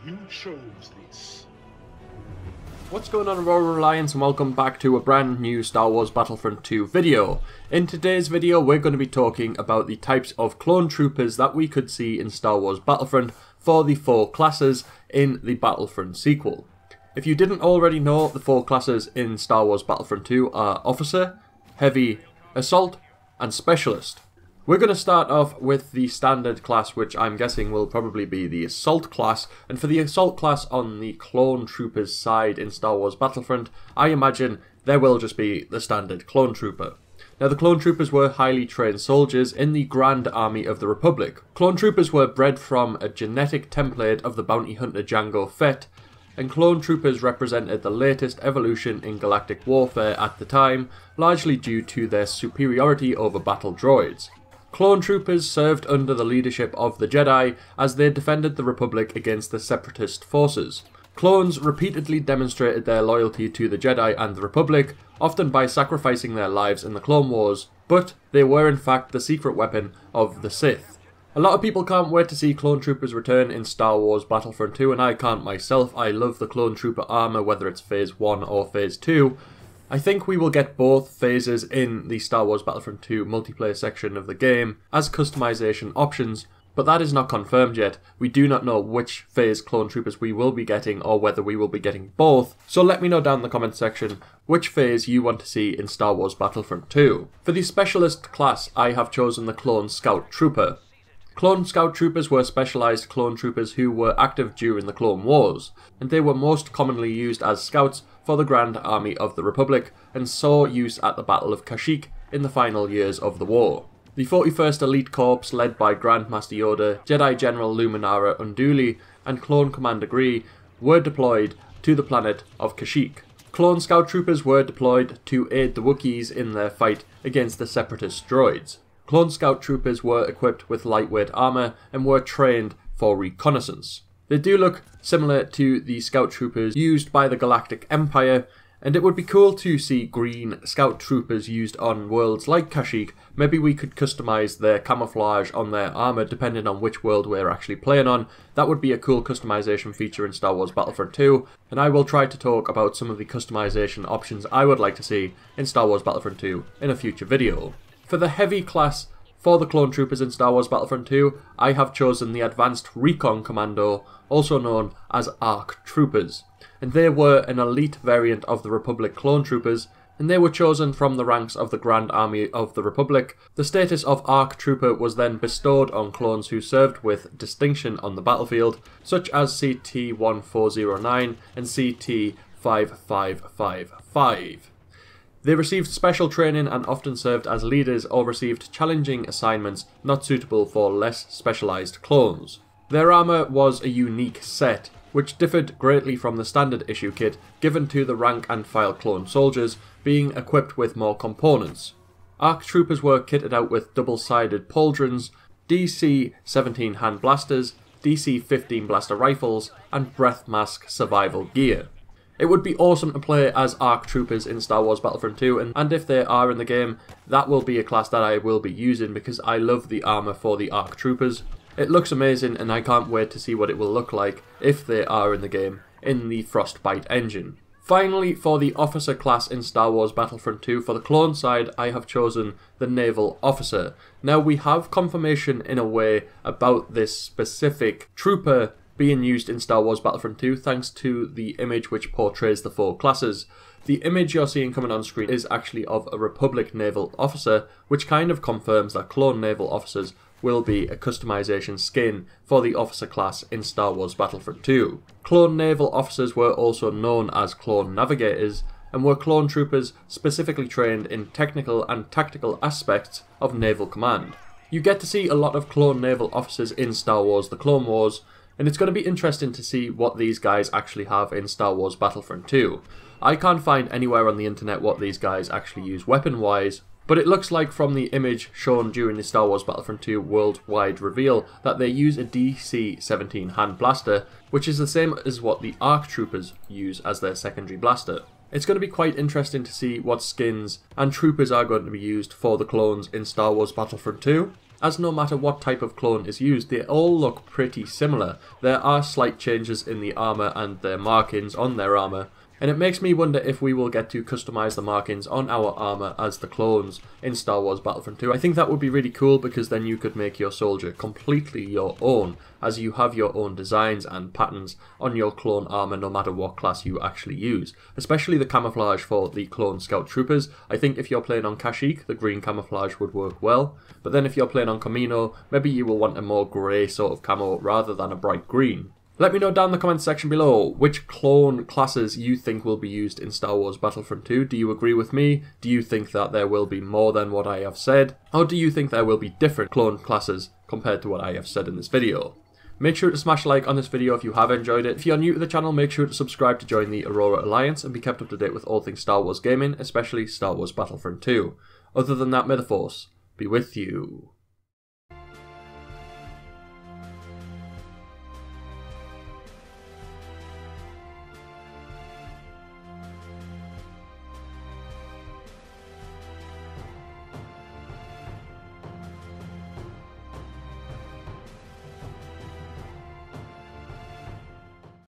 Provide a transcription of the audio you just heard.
You chose this. What's going on, Aurora Alliance, and welcome back to a brand new Star Wars Battlefront 2 video. In today's video we're going to be talking about the types of clone troopers that we could see in Star Wars Battlefront for the 4 classes in the Battlefront sequel. If you didn't already know, the 4 classes in Star Wars Battlefront 2 are Officer, Heavy, Assault and Specialist. We're going to start off with the standard class, which I'm guessing will probably be the Assault class, and for the Assault class on the Clone Troopers side in Star Wars Battlefront, I imagine there will just be the standard Clone Trooper. Now, the Clone Troopers were highly trained soldiers in the Grand Army of the Republic. Clone Troopers were bred from a genetic template of the bounty hunter Jango Fett, and Clone Troopers represented the latest evolution in galactic warfare at the time, largely due to their superiority over battle droids. Clone Troopers served under the leadership of the Jedi as they defended the Republic against the Separatist forces. Clones repeatedly demonstrated their loyalty to the Jedi and the Republic, often by sacrificing their lives in the Clone Wars, but they were in fact the secret weapon of the Sith. A lot of people can't wait to see Clone Troopers return in Star Wars Battlefront 2, and I can't myself. I love the Clone Trooper armor, whether it's Phase 1 or Phase 2. I think we will get both phases in the Star Wars Battlefront 2 multiplayer section of the game as customization options, but that is not confirmed yet. We do not know which phase Clone Troopers we will be getting or whether we will be getting both, so let me know down in the comment section which phase you want to see in Star Wars Battlefront 2. For the Specialist class, I have chosen the Clone Scout Trooper. Clone Scout Troopers were specialised clone troopers who were active during the Clone Wars, and they were most commonly used as scouts for the Grand Army of the Republic, and saw use at the Battle of Kashyyyk in the final years of the war. The 41st Elite Corps, led by Grand Master Yoda, Jedi General Luminara Unduli, and Clone Commander Gree, were deployed to the planet of Kashyyyk. Clone Scout Troopers were deployed to aid the Wookiees in their fight against the Separatist droids. Clone Scout Troopers were equipped with lightweight armour and were trained for reconnaissance. They do look similar to the Scout Troopers used by the Galactic Empire, and it would be cool to see green Scout Troopers used on worlds like Kashyyyk. Maybe we could customise their camouflage on their armour depending on which world we're actually playing on. That would be a cool customization feature in Star Wars Battlefront 2, and I will try to talk about some of the customization options I would like to see in Star Wars Battlefront 2 in a future video. For the Heavy class for the Clone Troopers in Star Wars Battlefront 2, I have chosen the Advanced Recon Commando, also known as ARC Troopers, and they were an elite variant of the Republic Clone Troopers, and they were chosen from the ranks of the Grand Army of the Republic. The status of ARC Trooper was then bestowed on clones who served with distinction on the battlefield, such as CT-1409 and CT-5555. They received special training and often served as leaders or received challenging assignments not suitable for less specialised clones. Their armour was a unique set, which differed greatly from the standard issue kit given to the rank and file clone soldiers, being equipped with more components. ARC Troopers were kitted out with double-sided pauldrons, DC-17 hand blasters, DC-15 blaster rifles, and breath mask survival gear. It would be awesome to play as ARC Troopers in Star Wars Battlefront 2, and if they are in the game, that will be a class that I will be using because I love the armour for the ARC Troopers. It looks amazing, and I can't wait to see what it will look like if they are in the game in the Frostbite engine. Finally, for the Officer class in Star Wars Battlefront 2, for the clone side, I have chosen the Naval Officer. Now, we have confirmation in a way about this specific trooper being used in Star Wars Battlefront 2 thanks to the image which portrays the 4 classes. The image you're seeing coming on screen is actually of a Republic naval officer, which kind of confirms that clone naval officers will be a customization skin for the officer class in Star Wars Battlefront 2. Clone naval officers were also known as clone navigators, and were clone troopers specifically trained in technical and tactical aspects of naval command. You get to see a lot of clone naval officers in Star Wars The Clone Wars, and it's going to be interesting to see what these guys actually have in Star Wars Battlefront 2. I can't find anywhere on the internet what these guys actually use weapon-wise, but it looks like from the image shown during the Star Wars Battlefront 2 worldwide reveal that they use a DC-17 hand blaster, which is the same as what the ARC Troopers use as their secondary blaster. It's going to be quite interesting to see what skins and troopers are going to be used for the clones in Star Wars Battlefront 2. as no matter what type of clone is used, they all look pretty similar. There are slight changes in the armour and their markings on their armour, and it makes me wonder if we will get to customise the markings on our armour as the clones in Star Wars Battlefront 2. I think that would be really cool, because then you could make your soldier completely your own, as you have your own designs and patterns on your clone armour no matter what class you actually use. Especially the camouflage for the clone scout troopers. I think if you're playing on Kashyyyk, the green camouflage would work well, but then if you're playing on Commando, maybe you will want a more grey sort of camo rather than a bright green. Let me know down in the comments section below which clone classes you think will be used in Star Wars Battlefront 2. Do you agree with me? Do you think that there will be more than what I have said? Or do you think there will be different clone classes compared to what I have said in this video? Make sure to smash a like on this video if you have enjoyed it. If you're new to the channel, make sure to subscribe to join the Aurora Alliance and be kept up to date with all things Star Wars gaming, especially Star Wars Battlefront 2. Other than that, may the Force be with you.